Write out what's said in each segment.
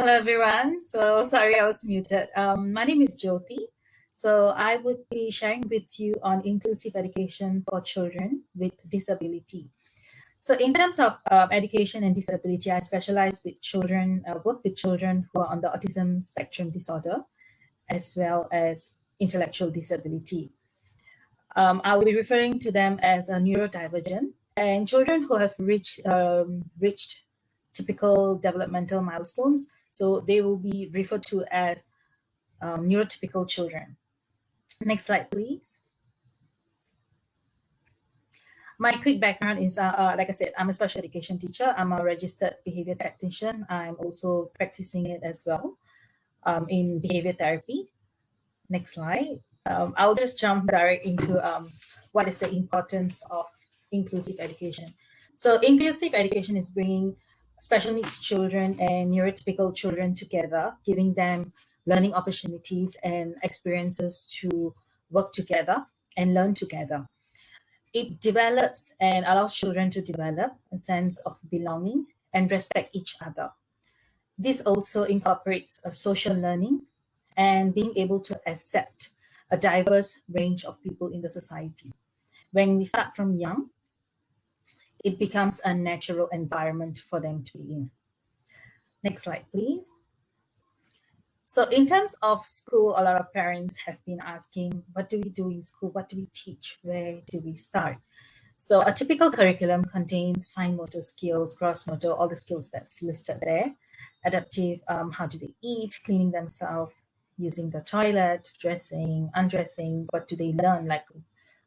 Hello, everyone. So sorry I was muted. My name is Jothie. So I would be sharing with you on inclusive education for children with disability. So in terms of education and disability, I specialize with children, work with children who are on the autism spectrum disorder, as well as intellectual disability. I will be referring to them as a neurodivergent and children who have reached typical developmental milestones. So they will be referred to as neurotypical children. Next slide, please. My quick background is, like I said, I'm a special education teacher. I'm a registered behavior technician. I'm also practicing it as well in behavior therapy. Next slide. I'll just jump direct into what is the importance of inclusive education. So inclusive education is bringing special needs children and neurotypical children together, giving them learning opportunities and experiences to work together and learn together. It develops and allows children to develop a sense of belonging and respect each other. This also incorporates a social learning and being able to accept a diverse range of people in the society. When we start from young, it becomes a natural environment for them to be in. Next slide, please. So in terms of school, a lot of parents have been asking, what do we do in school? What do we teach? Where do we start? So a typical curriculum contains fine motor skills, gross motor, all the skills that's listed there. Adaptive, how do they eat, cleaning themselves, using the toilet, dressing, undressing, what do they learn? Like,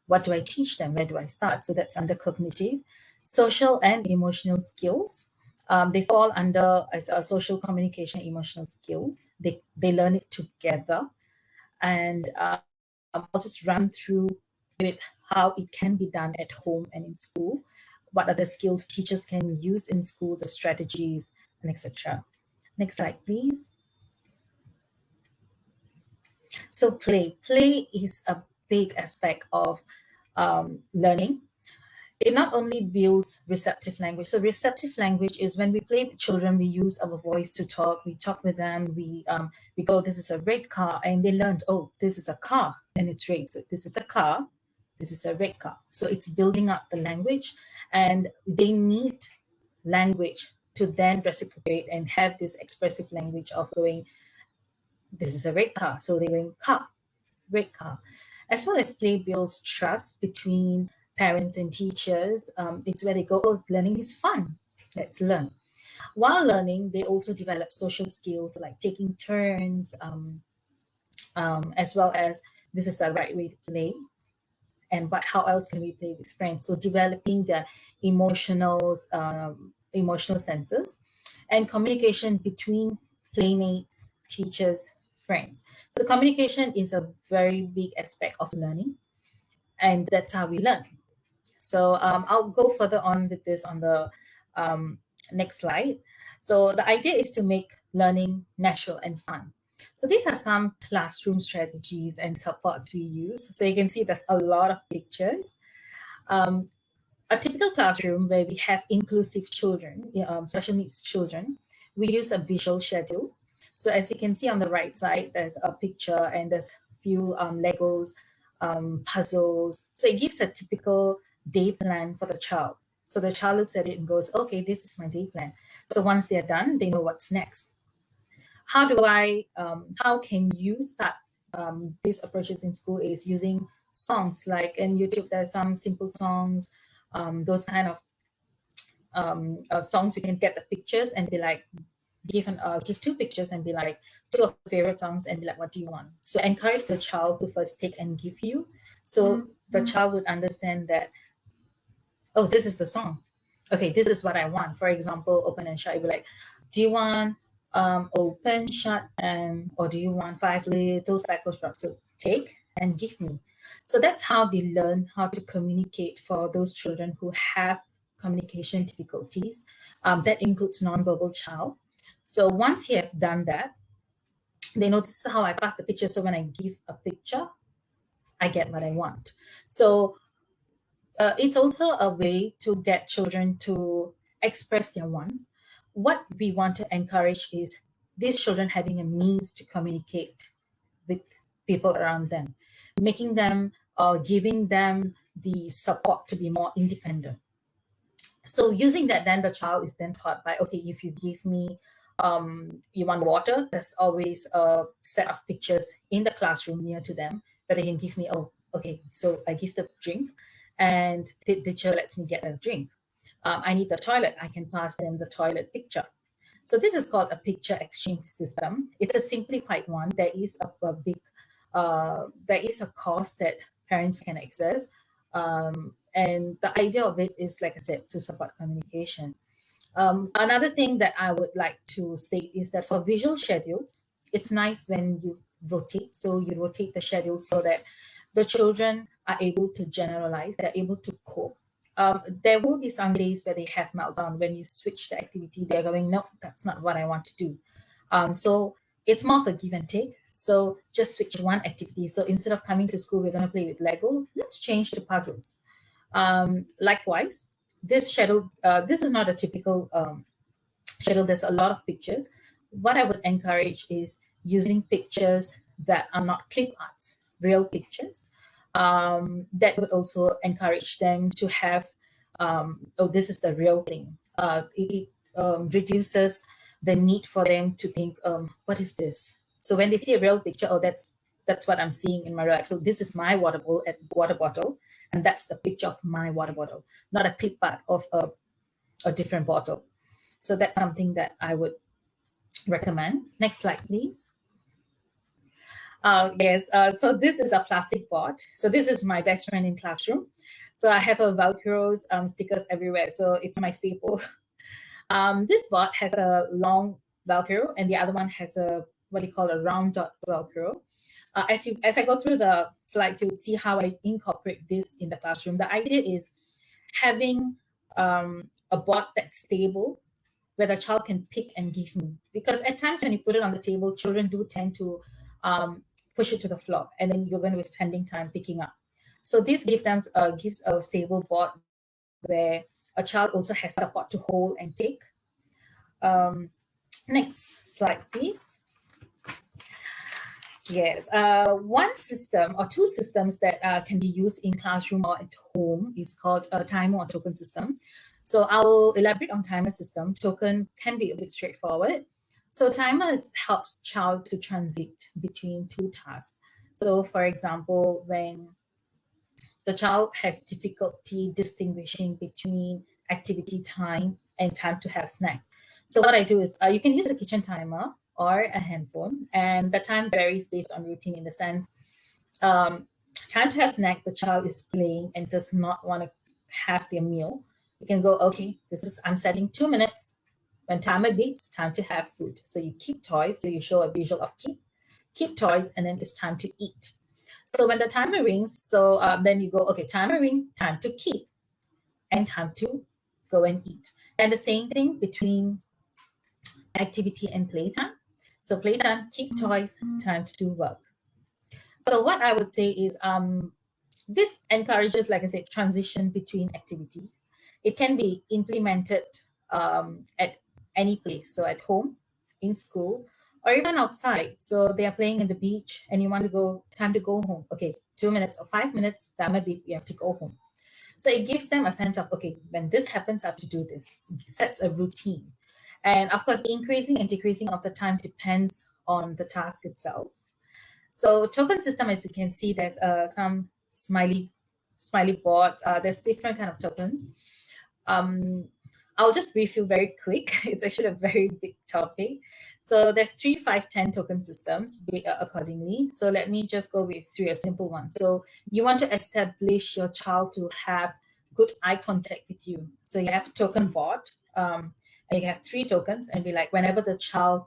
what do I teach them? Where do I start? So that's under cognitive. Social and emotional skills. They fall under as a social communication, emotional skills. They learn it together. And I'll just run through with how it can be done at home and in school. What are the skills teachers can use in school, the strategies, and etc. Next slide, please. So play is a big aspect of learning. It not only builds receptive language. So receptive language is when we play with children, we use our voice to talk. We talk with them. We go, this is a red car, and they learned, oh, this is a car and it's red. So this is a car. This is a red car. So it's building up the language, and they need language to then reciprocate and have this expressive language of going, this is a red car. So they're going car, red car. As well as play builds trust between parents and teachers. It's where they go, oh, learning is fun. Let's learn. While learning, they also develop social skills like taking turns, as well as this is the right way to play. And how else can we play with friends? So developing the emotional senses and communication between playmates, teachers, friends. So communication is a very big aspect of learning, and that's how we learn. So I'll go further on with this on the next slide. So the idea is to make learning natural and fun. So these are some classroom strategies and supports we use. So you can see there's a lot of pictures. A typical classroom where we have inclusive children, special needs children, we use a visual schedule. So as you can see on the right side, there's a picture and there's a few Legos, puzzles. So it gives a typical day plan for the child. So the child looks at it and goes, okay, this is my day plan. So once they're done, they know what's next. How can you start these approaches in school is using songs, like in YouTube, there's some simple songs, those kind of songs. You can get the pictures and be like, give two pictures and be like, two of your favorite songs, and be like, what do you want? So encourage the child to first take and give you. So the child would understand that, oh, this is the song. Okay, this is what I want. For example, open and shut. You'd be like, do you want open, shut, and or do you want 5 little speckles frogs? So take and give me. So that's how they learn how to communicate for those children who have communication difficulties. That includes nonverbal child. So once you have done that, they know this is how I pass the picture. So when I give a picture, I get what I want. So it's also a way to get children to express their wants. What we want to encourage is these children having a means to communicate with people around them, making them or giving them the support to be more independent. So using that, then the child is then taught by, okay, if you give me, you want water, there's always a set of pictures in the classroom near to them where they can give me, oh, okay, so I give the drink and the teacher lets me get a drink. I need the toilet, I can pass them the toilet picture. So this is called a picture exchange system. It's a simplified one. There is a big, there is a cost that parents can access. And the idea of it is, like I said, to support communication. Another thing that I would like to state is that for visual schedules, it's nice when you rotate. So you rotate the schedule so that the children are able to generalize, they're able to cope. There will be some days where they have meltdown. When you switch the activity, they're going, no, that's not what I want to do. So it's more of a give and take. So just switch one activity. So instead of coming to school, we're going to play with Lego. Let's change to puzzles. Likewise, this schedule, this is not a typical schedule. There's a lot of pictures. What I would encourage is using pictures that are not clip arts, real pictures. That would also encourage them to have, oh, this is the real thing. It reduces the need for them to think, what is this? So when they see a real picture, oh, that's what I'm seeing in my life. So this is my water bottle, and that's the picture of my water bottle, not a clip art of a different bottle. So that's something that I would recommend. Next slide, please. Yes, so this is a plastic board. So this is my best friend in classroom. So I have a Velcro stickers everywhere. So it's my staple. This board has a long Velcro and the other one has a, what do you call, a round dot Velcro. As I go through the slides, you'll see how I incorporate this in the classroom. The idea is having a board that's stable, where the child can pick and give me. Because at times when you put it on the table, children do tend to push it to the floor, and then you're going to be spending time picking up. So this gives a stable board where a child also has support to hold and take. Next slide, please. Yes, one system or two systems that can be used in classroom or at home is called a timer or token system. So I'll elaborate on timer system. Token can be a bit straightforward. So timer helps child to transit between two tasks. So for example, when the child has difficulty distinguishing between activity time and time to have snack. So what I do is you can use a kitchen timer or a handphone, and the time varies based on routine in the sense, time to have snack, the child is playing and does not want to have their meal. You can go, okay, I'm setting 2 minutes. When timer beeps, time to have food. So you keep toys, so you show a visual of keep toys, and then it's time to eat. So when the timer rings, so then you go, okay, timer ring, time to keep, and time to go and eat. And the same thing between activity and playtime. So playtime, keep toys, time to do work. So what I would say is this encourages, like I said, transition between activities. It can be implemented at any place. So at home, in school, or even outside. So they are playing in the beach and you want to go, time to go home. Okay, 2 minutes or 5 minutes, timer beep, you have to go home. So it gives them a sense of, okay, when this happens, I have to do this. It sets a routine. And of course, increasing and decreasing of the time depends on the task itself. So token system, as you can see, there's some smiley boards. There's different kind of tokens. I'll just brief you very quick. It's actually a very big topic. So there's 3, 5, 10 token systems accordingly. So let me just go with 3, a simple one. So you want to establish your child to have good eye contact with you. So you have a token board, and you have 3 tokens, and be like, whenever the child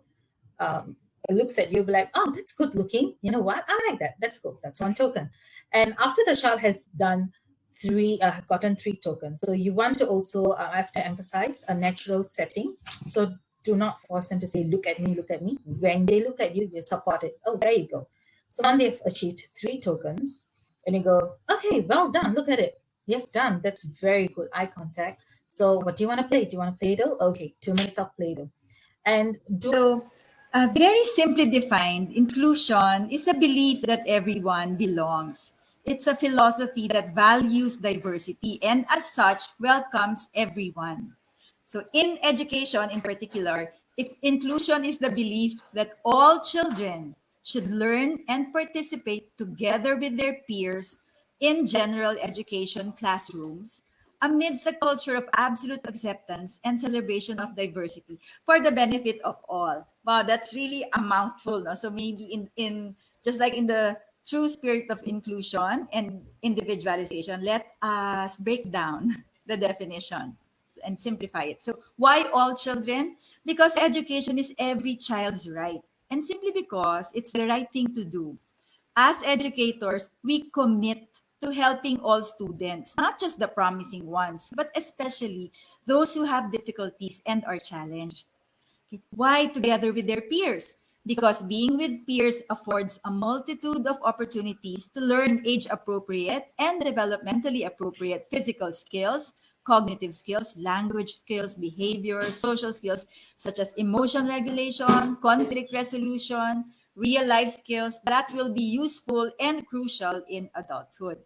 looks at you, be like, oh, that's good looking. You know what? I like that. That's good. That's 1 token. And after the child has done gotten 3 tokens. So you want to also have to emphasize a natural setting. So do not force them to say, look at me, look at me. When they look at you, you support it. Oh, there you go. So when they've achieved 3 tokens, and you go, okay, well done, look at it. Yes, done. That's very good eye contact. So what do you want to play? Do you want to Play-Doh? Okay, 2 minutes of Play-Doh. And Very simply defined, inclusion is a belief that everyone belongs. It's a philosophy that values diversity and, as such, welcomes everyone. So, in education in particular, inclusion is the belief that all children should learn and participate together with their peers in general education classrooms amidst a culture of absolute acceptance and celebration of diversity for the benefit of all. Wow, that's really a mouthful. No? So maybe in just like in the true spirit of inclusion and individualization, let us break down the definition and simplify it. So why all children? Because education is every child's right. And simply because it's the right thing to do. As educators, we commit to helping all students, not just the promising ones, but especially those who have difficulties and are challenged. Why together with their peers? Because being with peers affords a multitude of opportunities to learn age appropriate and developmentally appropriate physical skills, cognitive skills, language skills, behavior, social skills, such as emotion regulation, conflict resolution, real life skills that will be useful and crucial in adulthood.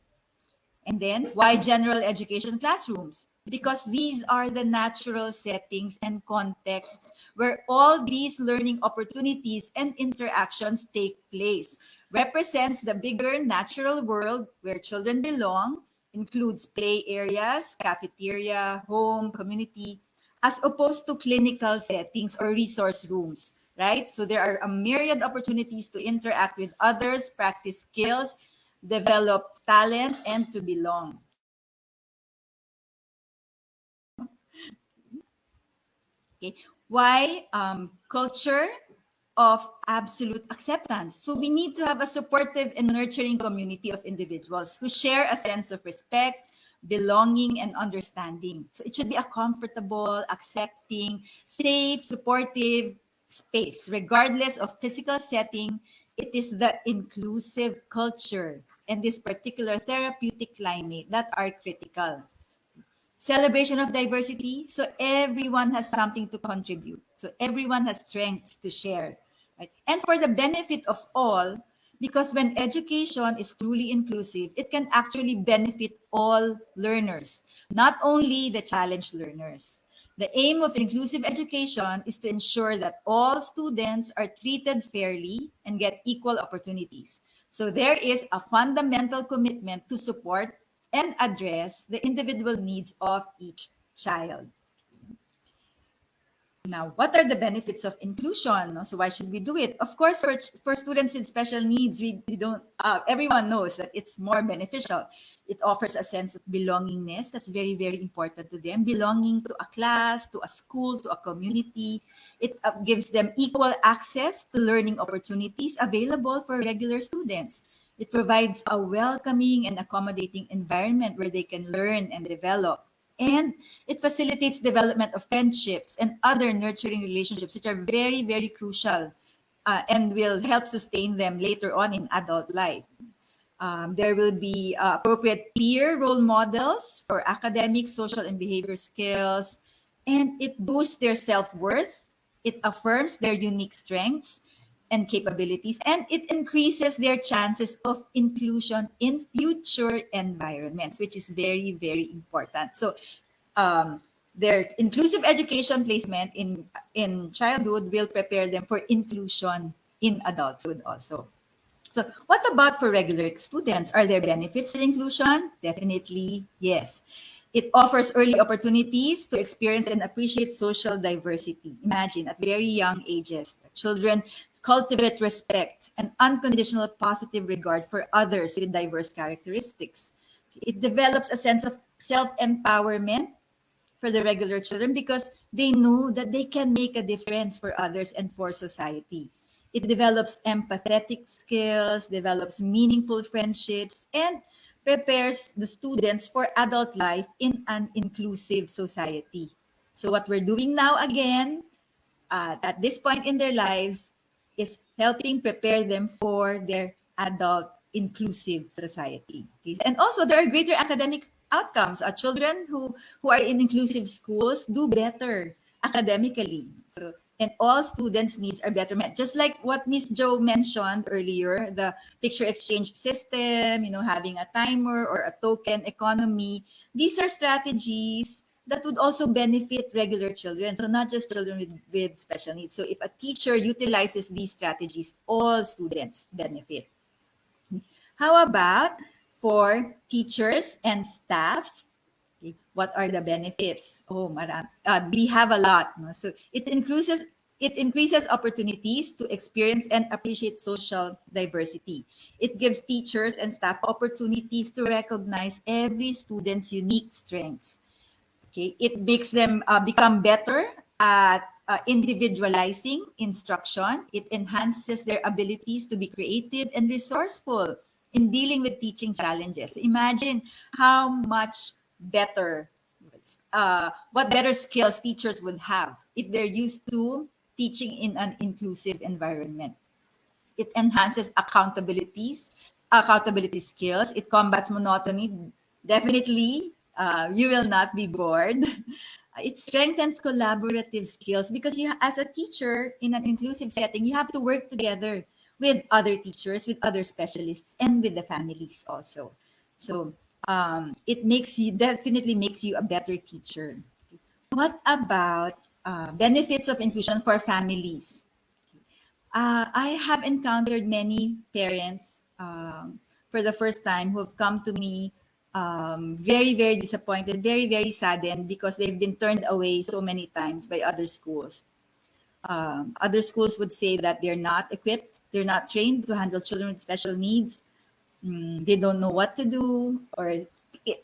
And then, why general education classrooms? Because these are the natural settings and contexts where all these learning opportunities and interactions take place. Represents the bigger natural world where children belong, includes play areas, cafeteria, home, community, as opposed to clinical settings or resource rooms, right? So there are a myriad opportunities to interact with others, practice skills, develop talents, and to belong. Okay. Why culture of absolute acceptance? So we need to have a supportive and nurturing community of individuals who share a sense of respect, belonging, and understanding. So it should be a comfortable, accepting, safe, supportive space, regardless of physical setting. It is the inclusive culture and this particular therapeutic climate that are critical. Celebration of diversity. So everyone has something to contribute. So everyone has strengths to share. Right? And for the benefit of all, because when education is truly inclusive, it can actually benefit all learners, not only the challenged learners. The aim of inclusive education is to ensure that all students are treated fairly and get equal opportunities. So there is a fundamental commitment to support and address the individual needs of each child. Now, what are the benefits of inclusion? So why should we do it? Of course, for students with special needs, we don't, everyone knows that it's more beneficial. It offers a sense of belongingness. That's very, very important to them. Belonging to a class, to a school, to a community. It gives them equal access to learning opportunities available for regular students. It provides a welcoming and accommodating environment where they can learn and develop. And it facilitates development of friendships and other nurturing relationships, which are very, very crucial and will help sustain them later on in adult life. There will be appropriate peer role models for academic, social, and behavior skills. And it boosts their self-worth. It affirms their unique strengths and capabilities. And it increases their chances of inclusion in future environments, which is very, very important. So their inclusive education placement in childhood will prepare them for inclusion in adulthood also. So what about for regular students? Are there benefits to inclusion? Definitely, yes. It offers early opportunities to experience and appreciate social diversity. Imagine at very young ages, children cultivate respect and unconditional positive regard for others with diverse characteristics. It develops a sense of self-empowerment for the regular children because they know that they can make a difference for others and for society. It develops empathetic skills, develops meaningful friendships, and prepares the students for adult life in an inclusive society. So, what we're doing now again at this point in their lives is helping prepare them for their adult inclusive society. And also, there are greater academic outcomes. Children who are in inclusive schools do better academically. So, and all students' needs are better met. Just like what Miss Jo mentioned earlier, the picture exchange system, having a timer or a token economy. These are strategies that would also benefit regular children. So not just children with special needs. So if a teacher utilizes these strategies, all students benefit. How about for teachers and staff? Okay, what are the benefits? We have a lot. No? So it increases opportunities to experience and appreciate social diversity. It gives teachers and staff opportunities to recognize every student's unique strengths. Okay, it makes them become better at individualizing instruction. It enhances their abilities to be creative and resourceful in dealing with teaching challenges. Imagine how much better, what better skills teachers would have if they're used to teaching in an inclusive environment. It enhances accountability skills. It combats monotony. Definitely, you will not be bored. It strengthens collaborative skills because as a teacher in an inclusive setting, you have to work together with other teachers, with other specialists, and with the families also. So it definitely makes you a better teacher. What about benefits of inclusion for families? I have encountered many parents for the first time who have come to me very, very disappointed, very, very saddened because they've been turned away so many times by other schools. Other schools would say that they're not equipped, they're not trained to handle children with special needs. They don't know what to do, or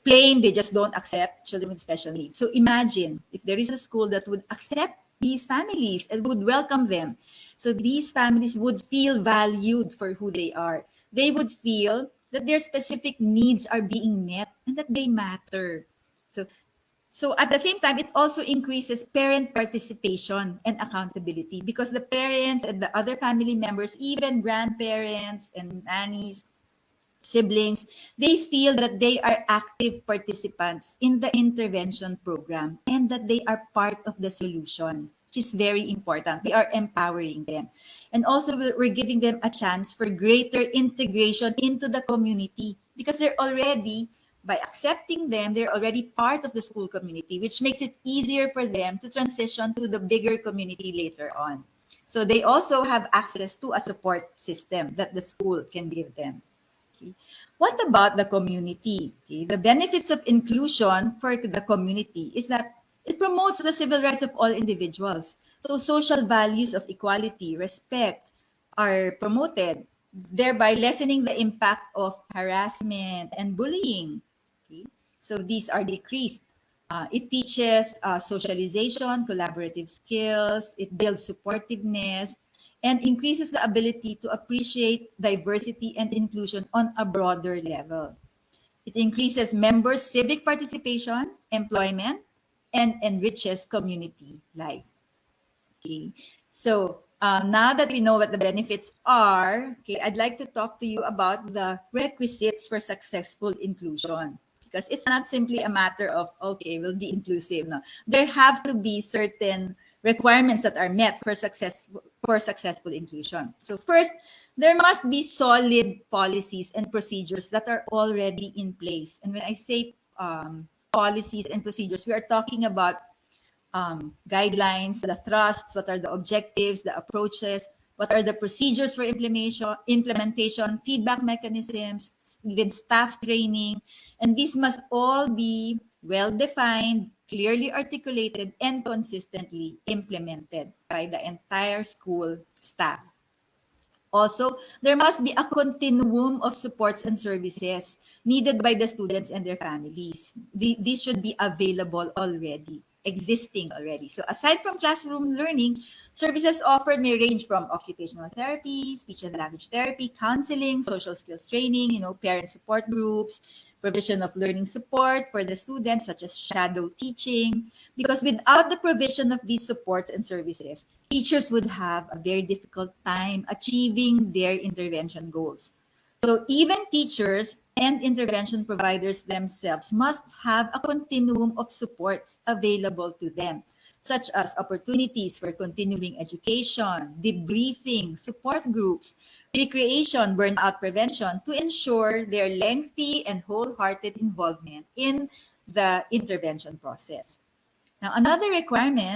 plain, they just don't accept children with special needs. So imagine if there is a school that would accept these families and would welcome them. So these families would feel valued for who they are. They would feel that their specific needs are being met and that they matter. So at the same time, it also increases parent participation and accountability because the parents and the other family members, even grandparents and nannies, siblings, they feel that they are active participants in the intervention program and that they are part of the solution, which is very important. We are empowering them. And also, we're giving them a chance for greater integration into the community because by accepting them, they're already part of the school community, which makes it easier for them to transition to the bigger community later on. So they also have access to a support system that the school can give them. Okay. What about the community? Okay. The benefits of inclusion for the community is that it promotes the civil rights of all individuals. So social values of equality, respect are promoted, thereby lessening the impact of harassment and bullying. Okay. So these are decreased. It teaches socialization, collaborative skills, it builds supportiveness, and increases the ability to appreciate diversity and inclusion on a broader level. It increases members' civic participation, employment, and enriches community life. Okay, so now that we know what the benefits are, okay, I'd like to talk to you about the requisites for successful inclusion. Because it's not simply a matter of, okay, we'll be inclusive. No, there have to be certain requirements that are met for successful inclusion. So first, there must be solid policies and procedures that are already in place. And when I say policies and procedures, we are talking about guidelines, the thrusts, what are the objectives, the approaches, what are the procedures for implementation, feedback mechanisms, even staff training. And these must all be well-defined, clearly articulated, and consistently implemented by the entire school staff. Also, there must be a continuum of supports and services needed by the students and their families. These should be available already, existing already. So aside from classroom learning, services offered may range from occupational therapy, speech and language therapy, counseling, social skills training, parent support groups, provision of learning support for the students, such as shadow teaching. Because without the provision of these supports and services, teachers would have a very difficult time achieving their intervention goals. So even teachers and intervention providers themselves must have a continuum of supports available to them such as opportunities for continuing education, debriefing, support groups, recreation, burnout prevention, to ensure their lengthy and wholehearted involvement in the intervention process. Now, another requirement